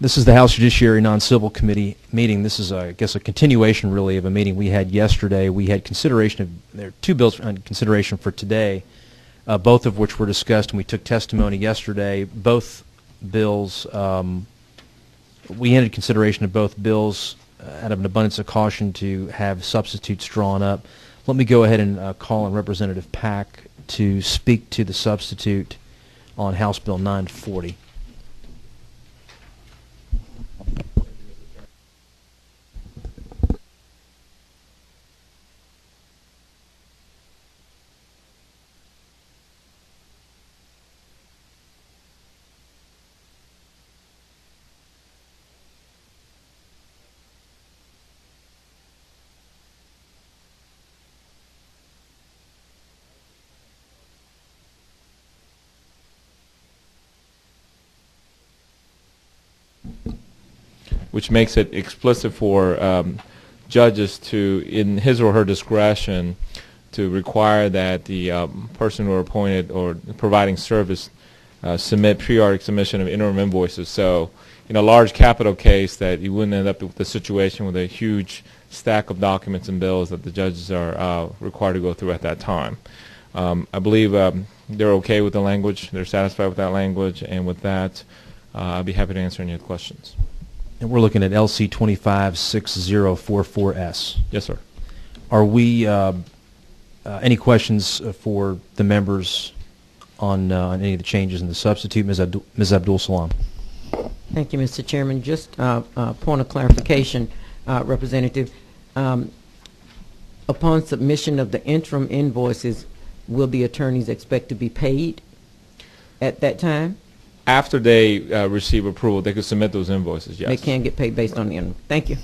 This is the House Judiciary Non-Civil Committee meeting. This is, I guess, a continuation, really, of a meeting we had yesterday. We had consideration of, there are two bills on consideration for today, both of which were discussed, and we took testimony yesterday. Both bills, we ended consideration of both bills out of an abundance of caution to have substitutes drawn up. Let me go ahead and call on Representative Pack to speak to the substitute on House Bill 940. Which makes it explicit for judges to, in his or her discretion, to require that the person who are appointed or providing service submit periodic submission of interim invoices. So in a large capital case, that you wouldn't end up with the situation with a huge stack of documents and bills that the judges are required to go through at that time. I believe they're okay with the language, they're satisfied with that language, and with that, I'll be happy to answer any questions. And we're looking at LC 256044S. Yes, sir. Are we, any questions for the members on any of the changes in the substitute? Ms. Abdul Salam. Thank you, Mr. Chairman. Just a point of clarification, Representative. Upon submission of the interim invoices, will the attorneys expect to be paid at that time? After they receive approval, they could submit those invoices, yes. They can get paid based on the interim. Thank you.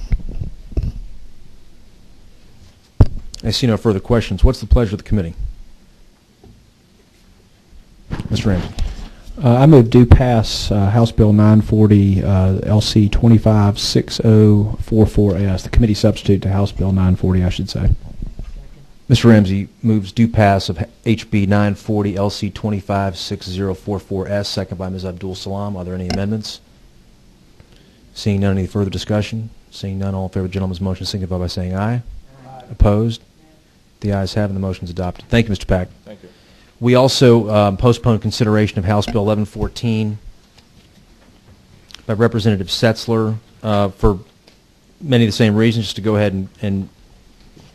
I see no further questions. What's the pleasure of the committee? Mr. Ramsey. I move due pass House Bill 940, LC 256044S, the committee substitute to House Bill 940, I should say. Mr. Ramsey moves due pass of HB 940 LC 256044S, second by Ms. Abdul Salam. Are there any amendments? Seeing none, any further discussion? Seeing none, all in favor of the gentleman's motion signify by saying aye. Aye. Opposed? The ayes have it, and the motion is adopted. Thank you, Mr. Pack. Thank you. We also postponed consideration of House Bill 1114 by Representative Setzler for many of the same reasons, just to go ahead and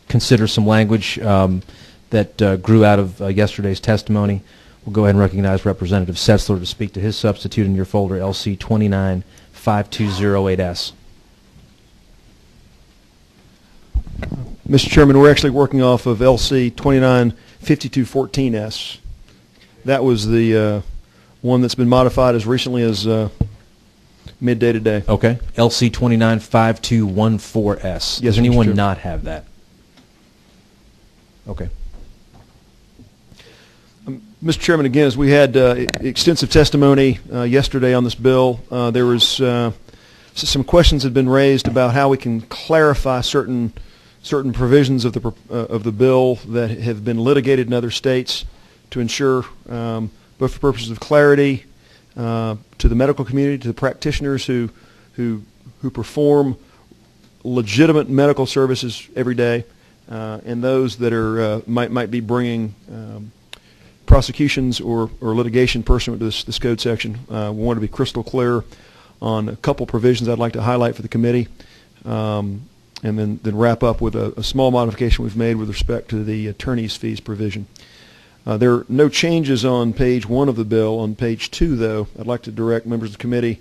consider some language that grew out of yesterday's testimony. We'll go ahead and recognize Representative Setzler to speak to his substitute in your folder, LC 295208S. Mr. Chairman, we're actually working off of LC 295214S. That was the one that's been modified as recently as midday today. Okay. LC 295214S. Yes, Does anyone not have that? Okay. Mr. Chairman, again, as we had extensive testimony yesterday on this bill, there was some questions had been raised about how we can clarify certain provisions of the bill that have been litigated in other states to ensure, both for purposes of clarity to the medical community, to the practitioners who perform legitimate medical services every day, and those that are might be bringing prosecutions or litigation pursuant to this code section. We want to be crystal clear on a couple provisions I'd like to highlight for the committee, and then wrap up with a small modification we've made with respect to the attorney's fees provision. There are no changes on page 1 of the bill. On page 2, though, I'd like to direct members of the committee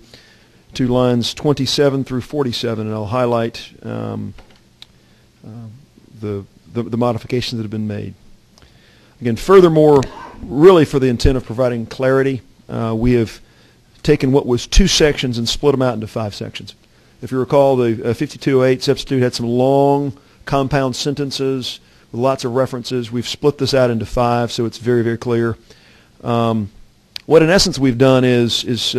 to lines 27 through 47, and I'll highlight the modifications that have been made. Again, furthermore, really for the intent of providing clarity, we have taken what was 2 sections and split them out into 5 sections. If you recall, the 5208 substitute had some long compound sentences with lots of references. We've split this out into 5, so it's very, very clear. What in essence we've done is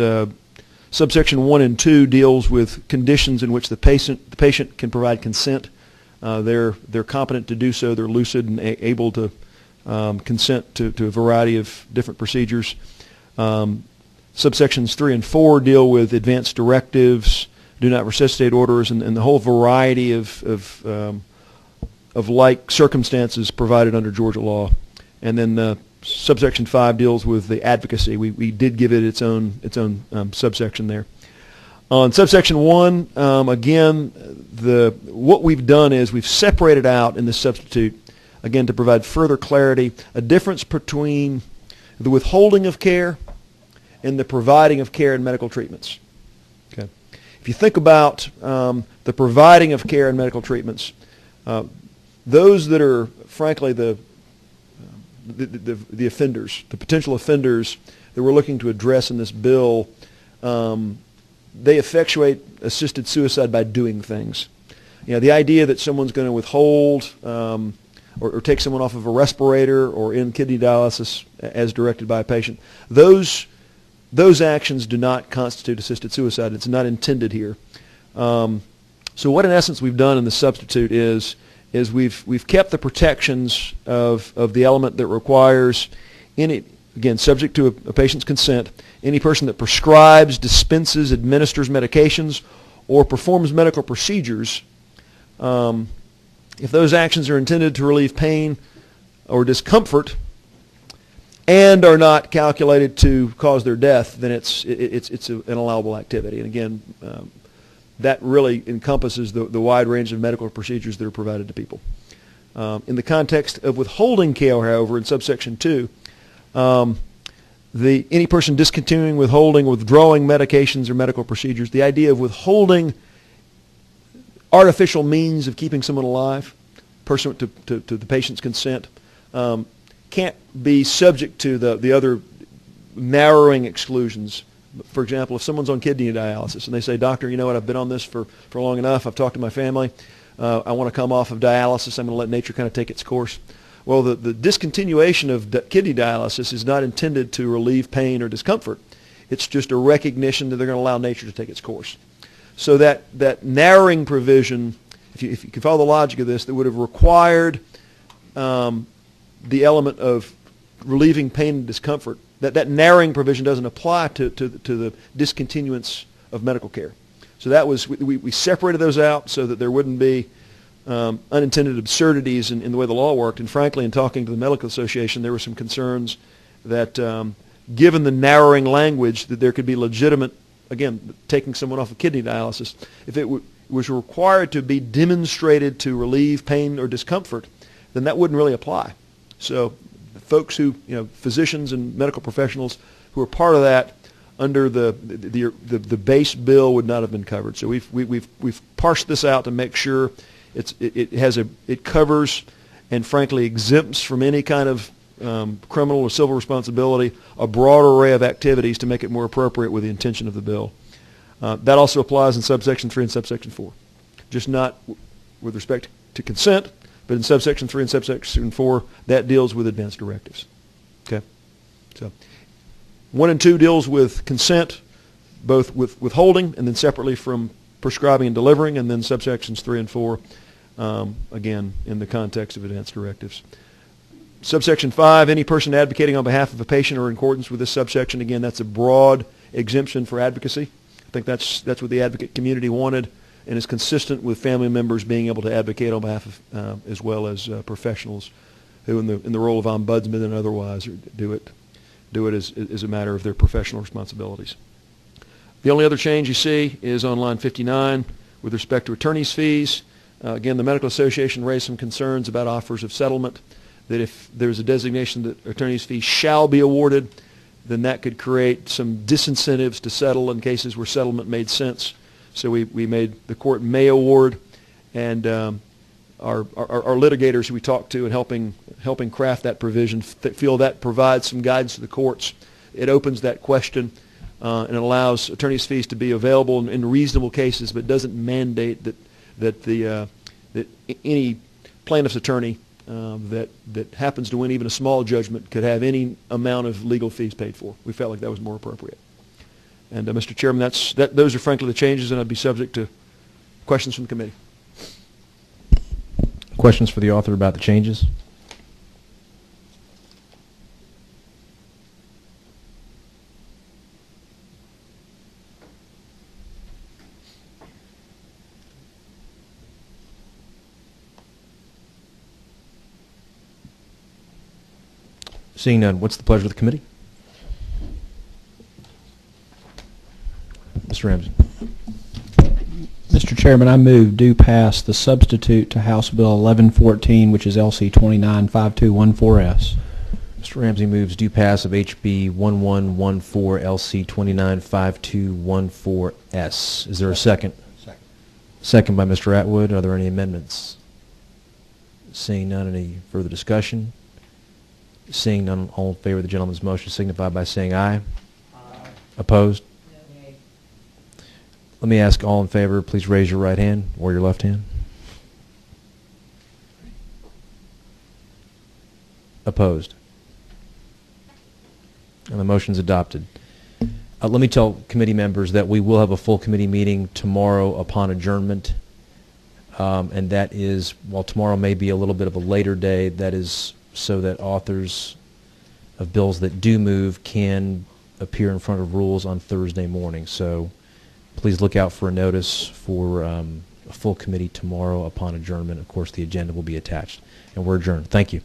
subsection 1 and 2 deals with conditions in which the patient can provide consent. They're competent to do so. They're lucid and able to consent to a variety of different procedures. Subsections 3 and 4 deal with advanced directives, do not resuscitate orders, and the whole variety of like circumstances provided under Georgia law. And then subsection 5 deals with the advocacy. We did give it its own subsection there. On subsection 1, again, what we've done is we've separated out in the substitute, again, to provide further clarity, a difference between the withholding of care and the providing of care and medical treatments. Okay. If you think about the providing of care and medical treatments, those that are, frankly, the offenders, the potential offenders that we're looking to address in this bill, they effectuate assisted suicide by doing things. The idea that someone's going to withhold or take someone off of a respirator or in kidney dialysis as directed by a patient, those actions do not constitute assisted suicide. It's not intended here. So what in essence we've done in the substitute is we've kept the protections of the element that requires any, again, subject to a patient's consent, any person that prescribes, dispenses, administers medications, or performs medical procedures, if those actions are intended to relieve pain or discomfort and are not calculated to cause their death, then it's an allowable activity. And again, that really encompasses the wide range of medical procedures that are provided to people. In the context of withholding care, however, in subsection 2, any person discontinuing, withholding, withdrawing medications or medical procedures, the idea of withholding artificial means of keeping someone alive, pursuant to the patient's consent, can't be subject to the other narrowing exclusions. For example, if someone's on kidney dialysis and they say, "Doctor, you know what, I've been on this for long enough, I've talked to my family, I want to come off of dialysis, I'm going to let nature kind of take its course." Well, the discontinuation of kidney dialysis is not intended to relieve pain or discomfort. It's just a recognition that they're going to allow nature to take its course. So that narrowing provision, if you can follow the logic of this, that would have required the element of relieving pain and discomfort, that narrowing provision doesn't apply to the discontinuance of medical care. So that was, we separated those out so that there wouldn't be unintended absurdities in the way the law worked. And frankly, in talking to the Medical Association, there were some concerns that given the narrowing language, that there could be legitimate, again, taking someone off of kidney dialysis, if it was required to be demonstrated to relieve pain or discomfort, then that wouldn't really apply. So folks who, physicians and medical professionals who are part of that under the base bill would not have been covered. So we've parsed this out to make sure it covers and frankly exempts from any kind of criminal or civil responsibility a broad array of activities to make it more appropriate with the intention of the bill. That also applies in subsection 3 and subsection 4, just not with respect to consent, but in subsection 3 and subsection 4, that deals with advanced directives. Okay, so 1 and 2 deals with consent, both with withholding and then separately from prescribing and delivering, and then subsections 3 and 4, again, in the context of advanced directives. Subsection 5, any person advocating on behalf of a patient or in accordance with this subsection, again, that's a broad exemption for advocacy. I think that's what the advocate community wanted, and is consistent with family members being able to advocate on behalf of, as well as professionals who, in the role of ombudsman and otherwise, do it as a matter of their professional responsibilities. The only other change you see is on line 59 with respect to attorney's fees. Again, the Medical Association raised some concerns about offers of settlement, that if there's a designation that attorney's fees shall be awarded, then that could create some disincentives to settle in cases where settlement made sense. So we made the court may award, and our litigators who we talked to and helping craft that provision feel that provides some guidance to the courts. It opens that question and it allows attorney's fees to be available in reasonable cases, but doesn't mandate that any plaintiff's attorney that happens to win even a small judgment could have any amount of legal fees paid for. We felt like that was more appropriate. And Mr. Chairman, those are frankly the changes, and I'd be subject to questions from the committee. Questions for the author about the changes? Seeing none, what's the pleasure of the committee? Mr. Ramsey. Mr. Chairman, I move do pass the substitute to House Bill 1114, which is LC 295214S. Mr. Ramsey moves due pass of HB 1114 LC 295214S. Is there a second? Second. Second by Mr. Atwood. Are there any amendments? Seeing none, any further discussion? Seeing none, all in favor of the gentleman's motion signify by saying aye. Aye. Opposed? Nay. Let me ask all in favor, please raise your right hand or your left hand. Opposed? And the motion's adopted. Let me tell committee members that we will have a full committee meeting tomorrow upon adjournment. And that is, while tomorrow may be a little bit of a later day, that is so that authors of bills that do move can appear in front of rules on Thursday morning. So please look out for a notice for a full committee tomorrow upon adjournment. Of course, the agenda will be attached. And we're adjourned. Thank you.